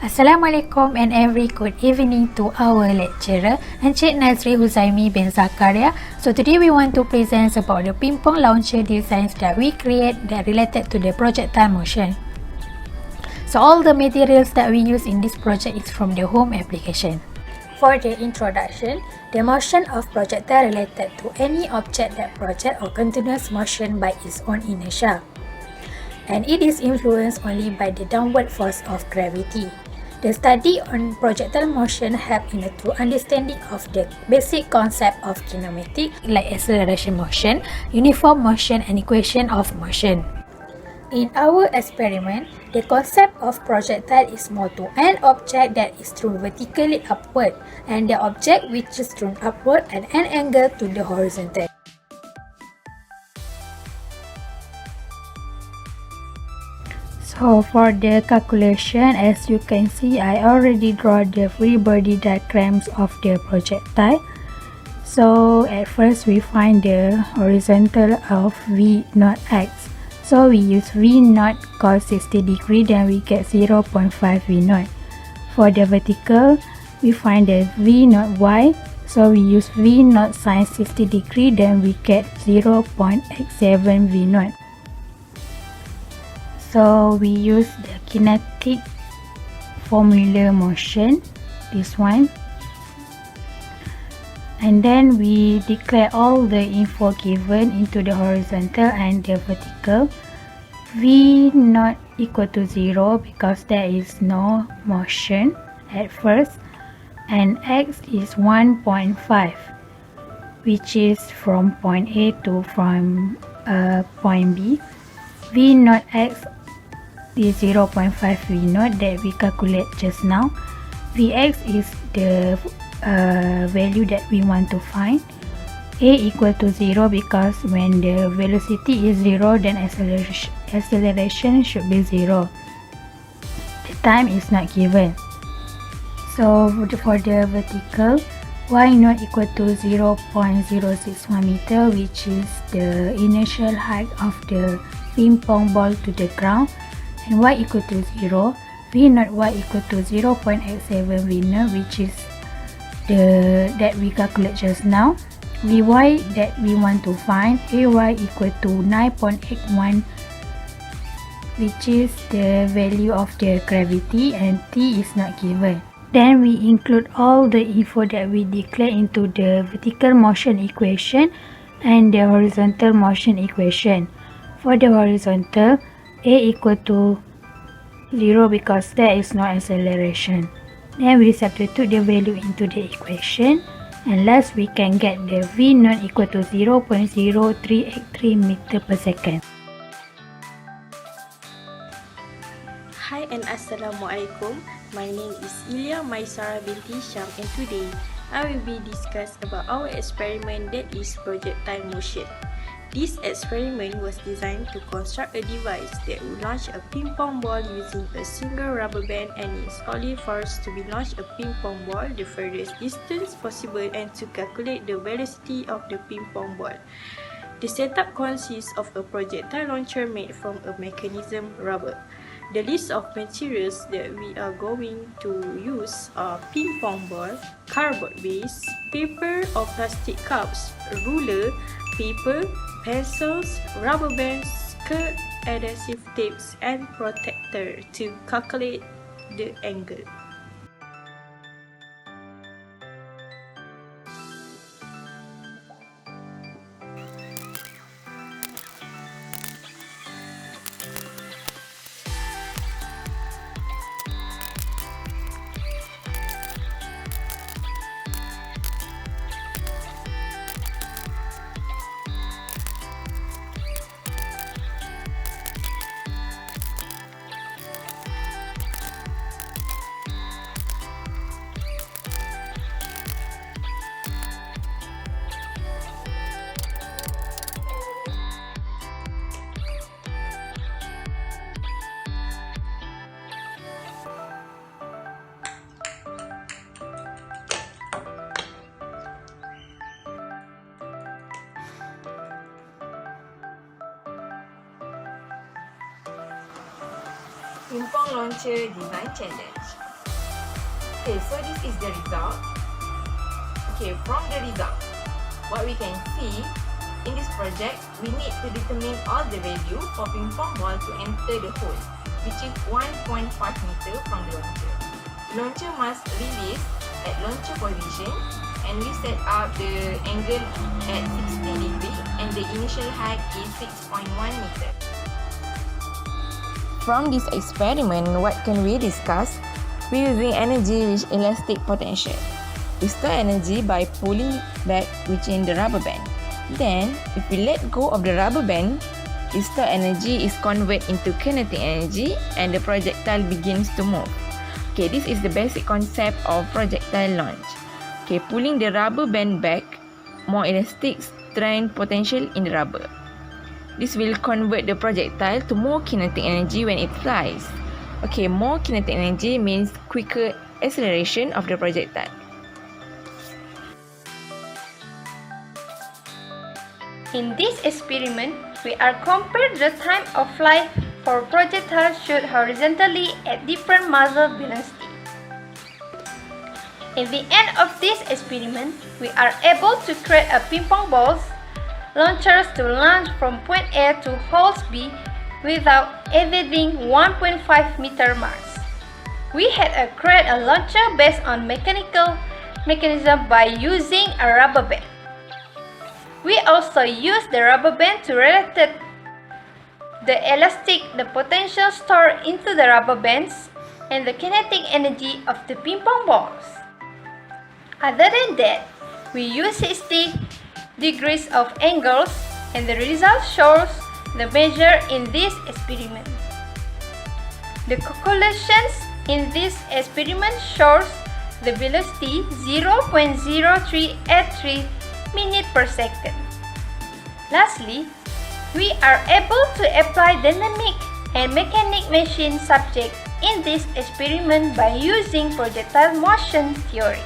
Assalamualaikum and very good evening to our lecturer, Encik Nazri Huzaimi bin Zakaria. So today we want to present about the ping pong launcher designs that we create that related to the projectile motion. So all the materials that we use in this project is from the home application. For the introduction, the motion of projectile related to any object that project or continuous motion by its own inertia, and it is influenced only by the downward force of gravity. The study on projectile motion help in a true understanding of the basic concept of kinematic, like acceleration motion, uniform motion, and equation of motion. In our experiment, the concept of projectile is more to an object that is thrown vertically upward and the object which is thrown upward at an angle to the horizontal. So for the calculation, as you can see, I already draw the free body diagrams of the projectile. So at first we find the horizontal of V naught x. So we use V naught cos 60 degree, then we get 0.5 V naught. For the vertical, we find the V naught y. So we use V naught sin 60 degree, then we get 0.87 V naught. So we use the kinetic formula motion, this one, and then we declare all the info given into the horizontal and the vertical. V not equal to 0 because there is no motion at first, and x is 1.5, which is from point A to from point B. V naught x is 0.5 V naught that we calculate just now. Vx is the value that we want to find. A equal to 0 because when the velocity is 0, then acceleration should be 0. The time is not given. So for the vertical, y naught equal to 0.061 meter, which is the initial height of the ping pong ball to the ground, and y equal to 0, v naught y equal to 0.87 v naught, which is the that we calculate just now. Vy that we want to find, ay equal to 9.81, which is the value of the gravity, and t is not given. Then we include all the info that we declare into the vertical motion equation and the horizontal motion equation. For the horizontal, a equal to 0 because there is no acceleration. Then we substitute the value into the equation, and last we can get the v naught equal to 0.0383 meter per second. Hi and Assalamualaikum. My name is Ilya Maisara binti Syam, and today I will be discuss about our experiment that is projectile motion. This experiment was designed to construct a device that will launch a ping pong ball using a single rubber band, and is only forced to be launch a ping pong ball the furthest distance possible and to calculate the velocity of the ping pong ball. The setup consists of a projectile launcher made from a mechanism rubber. The list of materials that we are going to use are ping pong ball, cardboard base, paper or plastic cups, ruler, paper, pencils, rubber bands, skirt, adhesive tapes, and protector to calculate the angle. Ping pong launcher design challenge. Okay, so this is the result. Okay, from the result, what we can see in this project, we need to determine all the value for ping pong ball to enter the hole, which is 1.5 meter from the launcher. The launcher must release at launcher position, and we set up the angle at 60 degree and the initial height is 6.1 meter. From this experiment, what can we discuss? We're using energy with elastic potential. We store energy by pulling back within the rubber band. Then, if we let go of the rubber band, the stored energy is converted into kinetic energy and the projectile begins to move. Okay, this is the basic concept of projectile launch. Okay, pulling the rubber band back, more elastic strength potential in the rubber. This will convert the projectile to more kinetic energy when it flies. Okay, more kinetic energy means quicker acceleration of the projectile. In this experiment, we are compared the time of flight for projectile shoot horizontally at different muzzle velocity. In the end of this experiment, we are able to create a ping pong balls launchers to launch from point A to hole B without evading 1.5 meter Mars. We had to create a launcher based on mechanical mechanism by using a rubber band. We also use the rubber band to relate the potential stored into the rubber bands, and the kinetic energy of the ping pong balls. Other than that, we use 60 degrees of angles, and the result shows the measure in this experiment. The calculations in this experiment shows the velocity 0.0383 minutes per second. Lastly, we are able to apply dynamic and mechanic machine subject in this experiment by using projectile motion theory.